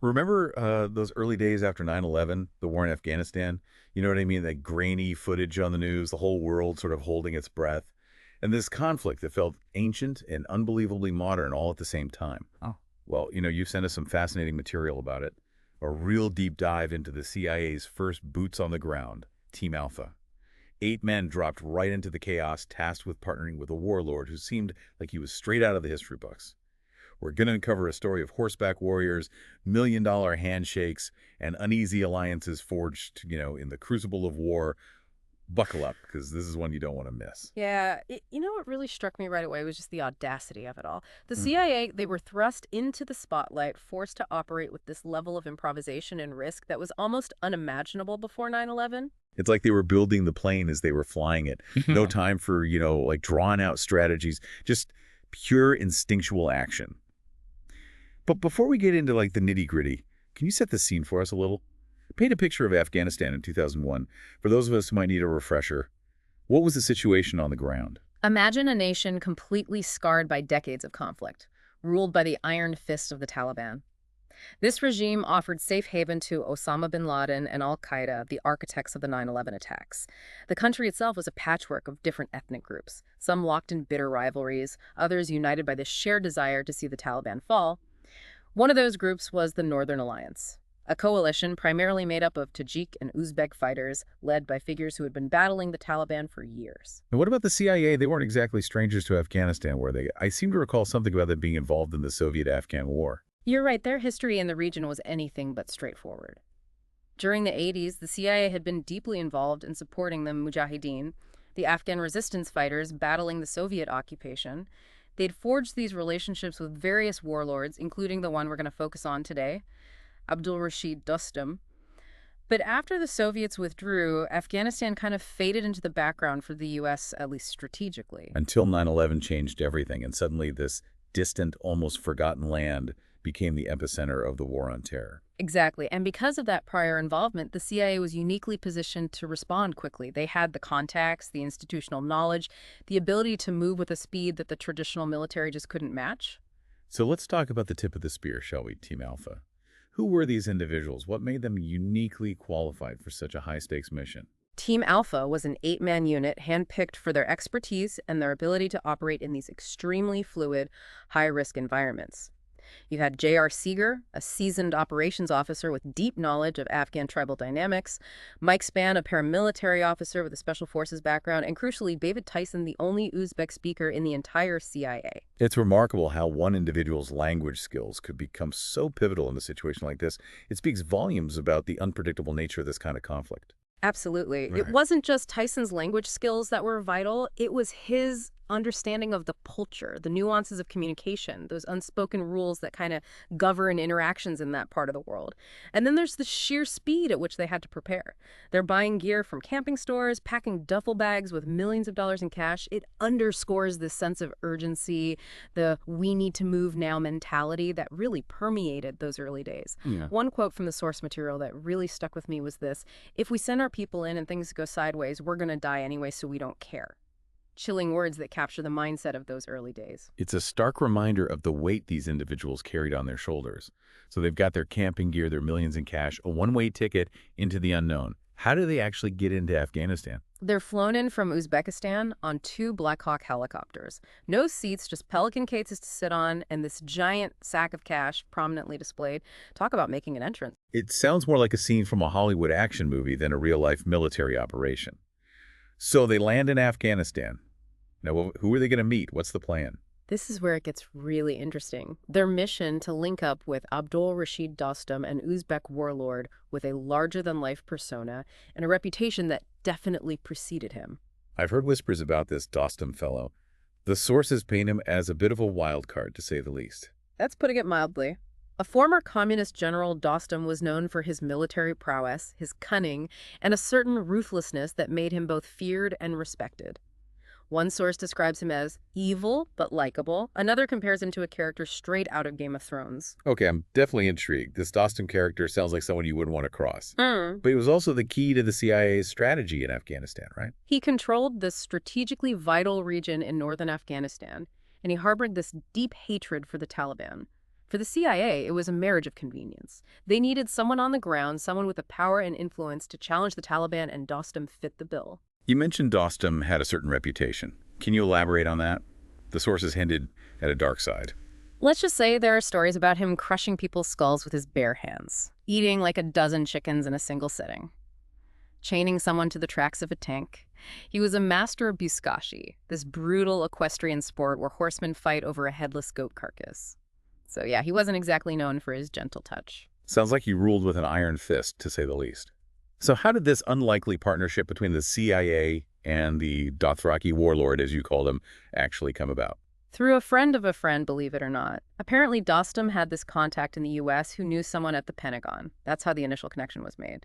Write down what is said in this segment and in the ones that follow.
Remember those early days after 9/11, the war in Afghanistan? You know what I mean? That grainy footage on the news, the whole world sort of holding its breath. And this conflict that felt ancient and unbelievably modern all at the same time. Oh, Well, you sent us some fascinating material about it. A real deep dive into the CIA's first boots on the ground, Team Alpha. 8 men dropped right into the chaos, tasked with partnering with a warlord who seemed like he was straight out of the history books. We're going to uncover a story of horseback warriors, million-dollar handshakes, and uneasy alliances forged, in the crucible of war. Buckle up, because this is one you don't want to miss. Yeah, you know what really struck me right away was just the audacity of it all. The Mm. CIA, they were thrust into the spotlight, forced to operate with this level of improvisation and risk that was almost unimaginable before 9/11. It's like they were building the plane as they were flying it. No time for, like drawn-out strategies, just pure instinctual action. But before we get into, like, the nitty-gritty, can you set the scene for us a little? Paint a picture of Afghanistan in 2001. For those of us who might need a refresher, what was the situation on the ground? Imagine a nation completely scarred by decades of conflict, ruled by the iron fist of the Taliban. This regime offered safe haven to Osama bin Laden and al-Qaeda, the architects of the 9/11 attacks. The country itself was a patchwork of different ethnic groups, some locked in bitter rivalries, others united by the shared desire to see the Taliban fall. One of those groups was the Northern Alliance, a coalition primarily made up of Tajik and Uzbek fighters, led by figures who had been battling the Taliban for years. And what about the CIA? They weren't exactly strangers to Afghanistan, were they? I seem to recall something about them being involved in the Soviet-Afghan War. You're right, their history in the region was anything but straightforward. During the 80s, the CIA had been deeply involved in supporting the Mujahideen, the Afghan resistance fighters battling the Soviet occupation. They'd forged these relationships with various warlords, including the one we're going to focus on today, Abdul Rashid Dostum. But after the Soviets withdrew, Afghanistan kind of faded into the background for the U.S., at least strategically. Until 9/11 changed everything, and suddenly this distant, almost forgotten land became the epicenter of the war on terror. Exactly. And because of that prior involvement, the CIA was uniquely positioned to respond quickly. They had the contacts, the institutional knowledge, the ability to move with a speed that the traditional military just couldn't match. So let's talk about the tip of the spear, shall we, Team Alpha? Who were these individuals? What made them uniquely qualified for such a high-stakes mission? Team Alpha was an 8-man unit handpicked for their expertise and their ability to operate in these extremely fluid, high-risk environments. You had J.R. Seeger, a seasoned operations officer with deep knowledge of Afghan tribal dynamics, Mike Spann, a paramilitary officer with a special forces background, and crucially, David Tyson, the only Uzbek speaker in the entire CIA. It's remarkable how one individual's language skills could become so pivotal in a situation like this. It speaks volumes about the unpredictable nature of this kind of conflict. Absolutely. It Right. wasn't just Tyson's language skills that were vital, it was his understanding of the culture, the nuances of communication, those unspoken rules that kind of govern interactions in that part of the world. And then there's the sheer speed at which they had to prepare. They're buying gear from camping stores, packing duffel bags with millions of dollars in cash. It underscores this sense of urgency, the we need to move now mentality that really permeated those early days. Yeah. One quote from the source material that really stuck with me was this: "If we send our people in and things go sideways, we're going to die anyway, so we don't care." Chilling words that capture the mindset of those early days. It's a stark reminder of the weight these individuals carried on their shoulders. So they've got their camping gear, their millions in cash, a one-way ticket into the unknown. How do they actually get into Afghanistan? They're flown in from Uzbekistan on 2 Black Hawk helicopters. No seats, just pelican cases to sit on, and this giant sack of cash prominently displayed. Talk about making an entrance. It sounds more like a scene from a Hollywood action movie than a real-life military operation. So they land in Afghanistan. Now, who are they going to meet? What's the plan? This is where it gets really interesting. Their mission to link up with Abdul Rashid Dostum, an Uzbek warlord with a larger-than-life persona and a reputation that definitely preceded him. I've heard whispers about this Dostum fellow. The sources paint him as a bit of a wild card, to say the least. That's putting it mildly. A former communist general, Dostum was known for his military prowess, his cunning, and a certain ruthlessness that made him both feared and respected. One source describes him as evil but likable. Another compares him to a character straight out of Game of Thrones. Okay, I'm definitely intrigued. This Dostum character sounds like someone you wouldn't want to cross. Hmm. But he was also the key to the CIA's strategy in Afghanistan, right? He controlled this strategically vital region in northern Afghanistan, and he harbored this deep hatred for the Taliban. For the CIA, it was a marriage of convenience. They needed someone on the ground, someone with the power and influence to challenge the Taliban, and Dostum fit the bill. You mentioned Dostum had a certain reputation. Can you elaborate on that? The sources hinted at a dark side. Let's just say there are stories about him crushing people's skulls with his bare hands, eating like a dozen chickens in a single sitting, chaining someone to the tracks of a tank. He was a master of buzkashi, this brutal equestrian sport where horsemen fight over a headless goat carcass. So yeah, he wasn't exactly known for his gentle touch. Sounds like he ruled with an iron fist, to say the least. So how did this unlikely partnership between the CIA and the Dothraki warlord, as you called him, actually come about? Through a friend of a friend, believe it or not. Apparently, Dostum had this contact in the U.S. who knew someone at the Pentagon. That's how the initial connection was made.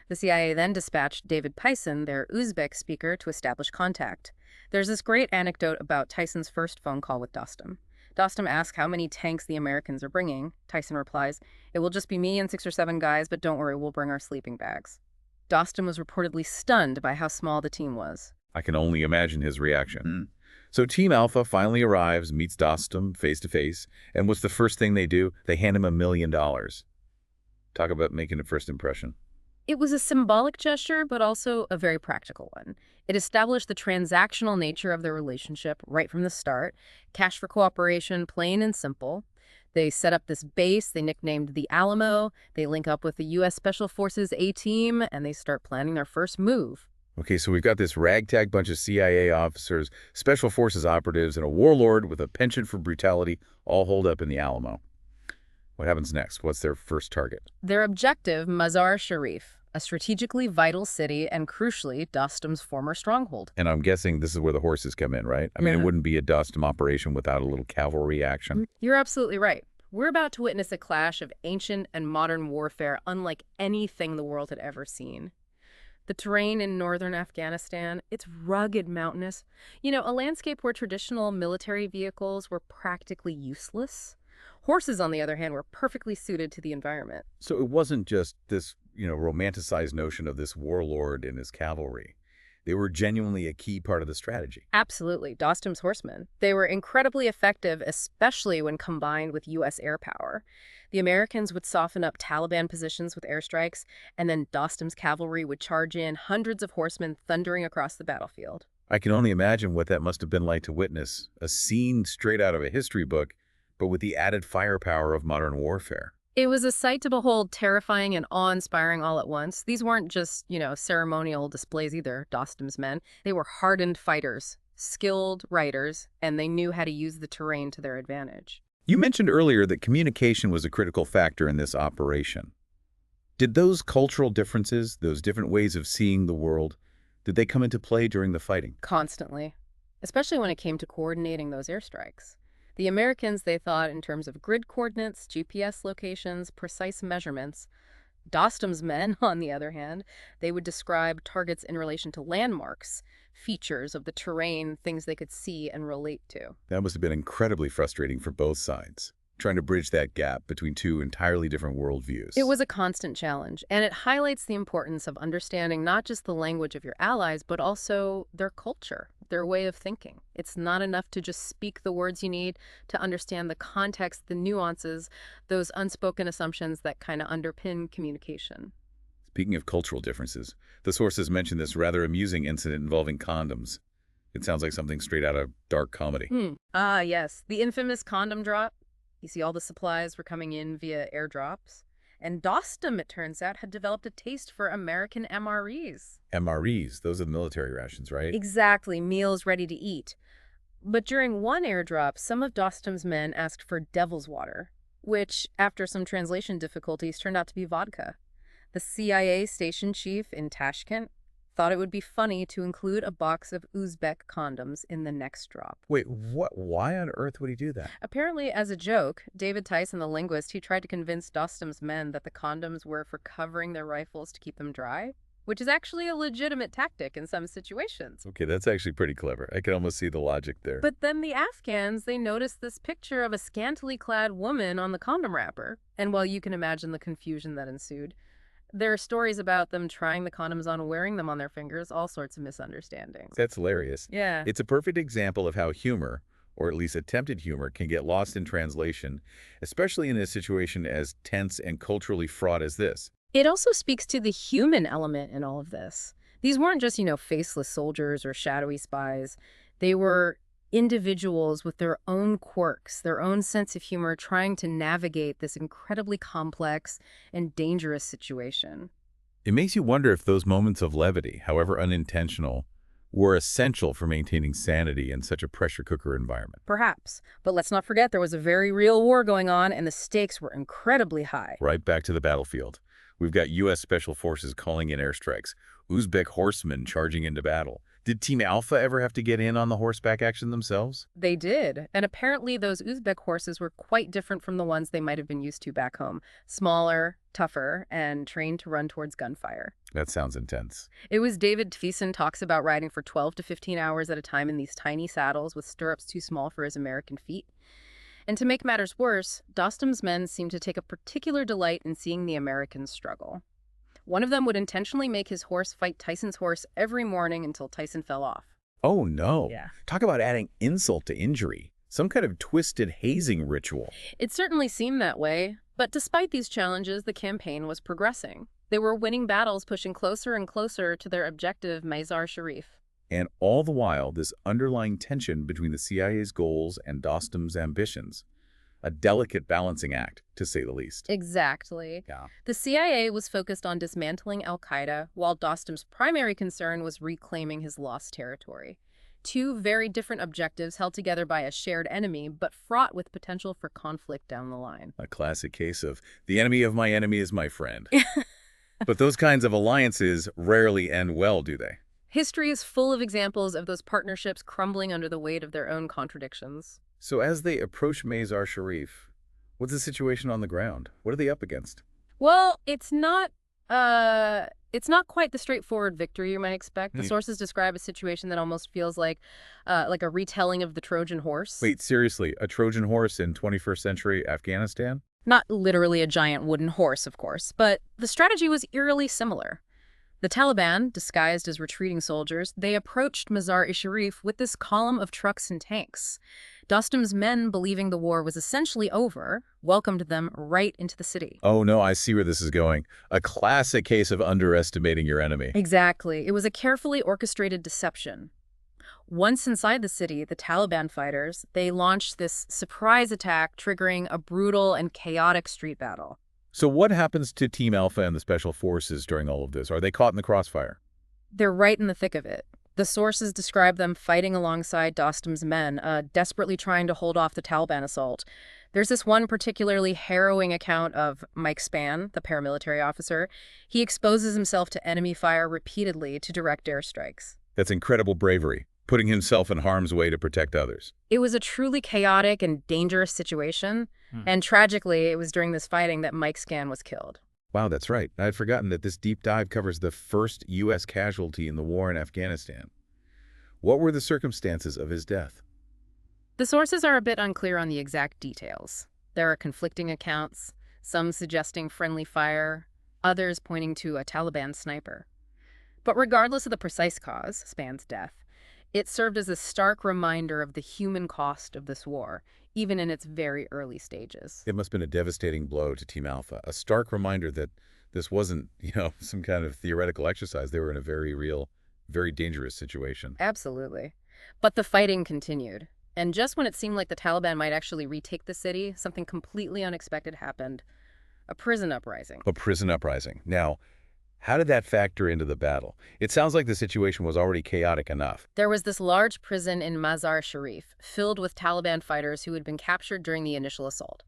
The CIA then dispatched David Tyson, their Uzbek speaker, to establish contact. There's this great anecdote about Tyson's first phone call with Dostum. Dostum asks how many tanks the Americans are bringing. Tyson replies, "It will just be me and 6 or 7 guys, but don't worry, we'll bring our sleeping bags." Dostum was reportedly stunned by how small the team was. I can only imagine his reaction. So Team Alpha finally arrives, meets Dostum face to face, and what's the first thing they do? They hand him $1 million. Talk about making a first impression. It was a symbolic gesture, but also a very practical one. It established the transactional nature of their relationship right from the start. Cash for cooperation, plain and simple. They set up this base they nicknamed the Alamo. They link up with the U.S. Special Forces A-Team, and they start planning their first move. Okay, so we've got this ragtag bunch of CIA officers, Special Forces operatives, and a warlord with a penchant for brutality all holed up in the Alamo. What happens next? What's their first target? Their objective, Mazar-e-Sharif, a strategically vital city and, crucially, Dostum's former stronghold. And I'm guessing this is where the horses come in, right? I mean, Yeah. it wouldn't be a Dostum operation without a little cavalry action. You're absolutely right. We're about to witness a clash of ancient and modern warfare unlike anything the world had ever seen. The terrain in northern Afghanistan, it's rugged, mountainous. A landscape where traditional military vehicles were practically useless. Horses, on the other hand, were perfectly suited to the environment. So it wasn't just this, romanticized notion of this warlord and his cavalry. They were genuinely a key part of the strategy. Absolutely, Dostum's horsemen. They were incredibly effective, especially when combined with U.S. air power. The Americans would soften up Taliban positions with airstrikes, and then Dostum's cavalry would charge in, hundreds of horsemen thundering across the battlefield. I can only imagine what that must have been like to witness, a scene straight out of a history book, but with the added firepower of modern warfare. It was a sight to behold, terrifying and awe-inspiring all at once. These weren't just, ceremonial displays either, Dostum's men. They were hardened fighters, skilled riders, and they knew how to use the terrain to their advantage. You mentioned earlier that communication was a critical factor in this operation. Did those cultural differences, those different ways of seeing the world, did they come into play during the fighting? Constantly, especially when it came to coordinating those airstrikes. The Americans, they thought in terms of grid coordinates, GPS locations, precise measurements. Dostum's men, on the other hand, they would describe targets in relation to landmarks, features of the terrain, things they could see and relate to. That must have been incredibly frustrating for both sides, trying to bridge that gap between two entirely different worldviews. It was a constant challenge, and it highlights the importance of understanding not just the language of your allies, but also their culture, their way of thinking. It's not enough to just speak the words you need to understand the context, the nuances, those unspoken assumptions that kind of underpin communication. Speaking of cultural differences, the sources mention this rather amusing incident involving condoms. It sounds like something straight out of dark comedy. Ah, yes, the infamous condom drop. You see, all the supplies were coming in via airdrops. And Dostum, it turns out, had developed a taste for American MREs. MREs, those are the military rations, right? Exactly, meals ready to eat. But during one airdrop, some of Dostum's men asked for devil's water, which, after some translation difficulties, turned out to be vodka. The CIA station chief in Tashkent thought it would be funny to include a box of Uzbek condoms in the next drop. Wait, what? Why on earth would he do that? Apparently, as a joke, David Tyson, the linguist, he tried to convince Dostum's men that the condoms were for covering their rifles to keep them dry, which is actually a legitimate tactic in some situations. Okay, that's actually pretty clever. I can almost see the logic there. But then the Afghans, they noticed this picture of a scantily clad woman on the condom wrapper. And while you can imagine the confusion that ensued, there are stories about them trying the condoms on, wearing them on their fingers, all sorts of misunderstandings. That's hilarious. Yeah. It's a perfect example of how humor, or at least attempted humor, can get lost in translation, especially in a situation as tense and culturally fraught as this. It also speaks to the human element in all of this. These weren't just, faceless soldiers or shadowy spies. They were individuals with their own quirks, their own sense of humor, trying to navigate this incredibly complex and dangerous situation. It makes you wonder if those moments of levity, however unintentional, were essential for maintaining sanity in such a pressure cooker environment. Perhaps. But let's not forget there was a very real war going on, and the stakes were incredibly high. Right back to the battlefield. We've got U.S. Special Forces calling in airstrikes, Uzbek horsemen charging into battle. Did Team Alpha ever have to get in on the horseback action themselves? They did, and apparently those Uzbek horses were quite different from the ones they might have been used to back home. Smaller, tougher, and trained to run towards gunfire. That sounds intense. It was David Thyssen talks about riding for 12 to 15 hours at a time in these tiny saddles with stirrups too small for his American feet. And to make matters worse, Dostum's men seemed to take a particular delight in seeing the Americans struggle. One of them would intentionally make his horse fight Tyson's horse every morning until Tyson fell off. Oh no. Yeah. Talk about adding insult to injury. Some kind of twisted hazing ritual. It certainly seemed that way, but despite these challenges, the campaign was progressing. They were winning battles, pushing closer and closer to their objective, Mazar Sharif. And all the while, this underlying tension between the CIA's goals and Dostum's ambitions. A delicate balancing act, to say the least. Exactly. Yeah. The CIA was focused on dismantling al-Qaeda, while Dostum's primary concern was reclaiming his lost territory. Two very different objectives held together by a shared enemy, but fraught with potential for conflict down the line. A classic case of the enemy of my enemy is my friend. But those kinds of alliances rarely end well, do they? History is full of examples of those partnerships crumbling under the weight of their own contradictions. So as they approach Mazar Sharif, what's the situation on the ground? What are they up against? Well, it's not quite the straightforward victory you might expect. The sources describe a situation that almost feels like a retelling of the Trojan horse. Wait, seriously, a Trojan horse in 21st century Afghanistan? Not literally a giant wooden horse, of course, but the strategy was eerily similar. The Taliban, disguised as retreating soldiers, they approached Mazar-i-Sharif with this column of trucks and tanks. Dostum's men, believing the war was essentially over, welcomed them right into the city. Oh no, I see where this is going. A classic case of underestimating your enemy. Exactly. It was a carefully orchestrated deception. Once inside the city, the Taliban fighters, they launched this surprise attack, triggering a brutal and chaotic street battle. So what happens to Team Alpha and the Special Forces during all of this? Are they caught in the crossfire? They're right in the thick of it. The sources describe them fighting alongside Dostum's men, desperately trying to hold off the Taliban assault. There's this one particularly harrowing account of Mike Spann, the paramilitary officer. He exposes himself to enemy fire repeatedly to direct airstrikes. That's incredible bravery, putting himself in harm's way to protect others. It was a truly chaotic and dangerous situation, and tragically, it was during this fighting that Mike Spann was killed. Wow, that's right. I had forgotten that this deep dive covers the first U.S. casualty in the war in Afghanistan. What were the circumstances of his death? The sources are a bit unclear on the exact details. There are conflicting accounts, some suggesting friendly fire, others pointing to a Taliban sniper. But regardless of the precise cause, Spann's death, it served as a stark reminder of the human cost of this war, even in its very early stages. It must have been a devastating blow to Team Alpha, a stark reminder that this wasn't, some kind of theoretical exercise. They were in a very real, very dangerous situation. Absolutely. But the fighting continued. And just when it seemed like the Taliban might actually retake the city, something completely unexpected happened. A prison uprising. A prison uprising. Now, how did that factor into the battle? It sounds like the situation was already chaotic enough. There was this large prison in Mazar Sharif, filled with Taliban fighters who had been captured during the initial assault.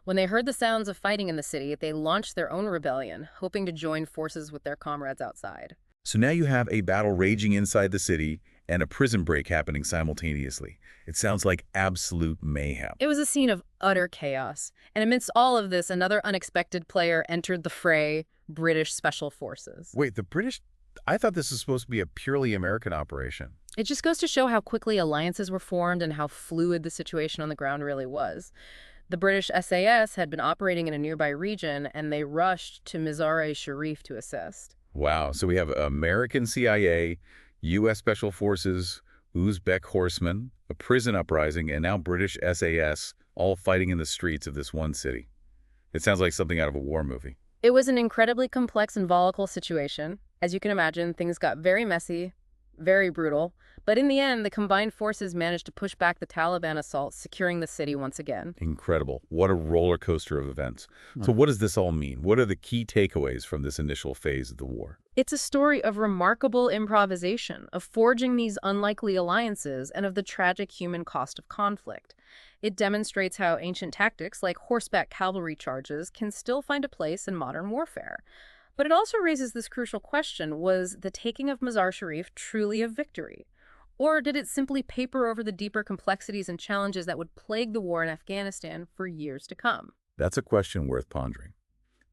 When they heard the sounds of fighting in the city, they launched their own rebellion, hoping to join forces with their comrades outside. So now you have a battle raging inside the city and a prison break happening simultaneously. It sounds like absolute mayhem. It was a scene of utter chaos. And amidst all of this, another unexpected player entered the fray: British Special Forces. Wait, the British? I thought this was supposed to be a purely American operation. It just goes to show how quickly alliances were formed and how fluid the situation on the ground really was. The British SAS had been operating in a nearby region, and they rushed to Mazar-e-Sharif to assist. Wow, so we have American CIA, U.S. Special Forces, Uzbek horsemen, a prison uprising, and now British SAS, all fighting in the streets of this one city. It sounds like something out of a war movie. It was an incredibly complex and volatile situation. As you can imagine, things got very messy, very brutal, but in the end, the combined forces managed to push back the Taliban assault, securing the city once again. Incredible. What a roller coaster of events. So what does this all mean? What are the key takeaways from this initial phase of the war? It's a story of remarkable improvisation, of forging these unlikely alliances, and of the tragic human cost of conflict. It demonstrates how ancient tactics like horseback cavalry charges can still find a place in modern warfare. But it also raises this crucial question: was the taking of Mazar-Sharif truly a victory? Or did it simply paper over the deeper complexities and challenges that would plague the war in Afghanistan for years to come? That's a question worth pondering.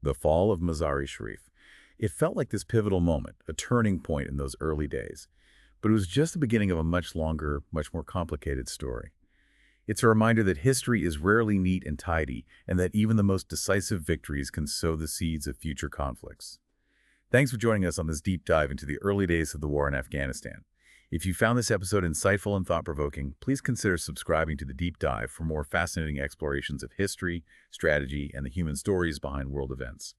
The fall of Mazar-i-Sharif. It felt like this pivotal moment, a turning point in those early days. But it was just the beginning of a much longer, much more complicated story. It's a reminder that history is rarely neat and tidy, and that even the most decisive victories can sow the seeds of future conflicts. Thanks for joining us on this deep dive into the early days of the war in Afghanistan. If you found this episode insightful and thought-provoking, please consider subscribing to the Deep Dive for more fascinating explorations of history, strategy, and the human stories behind world events.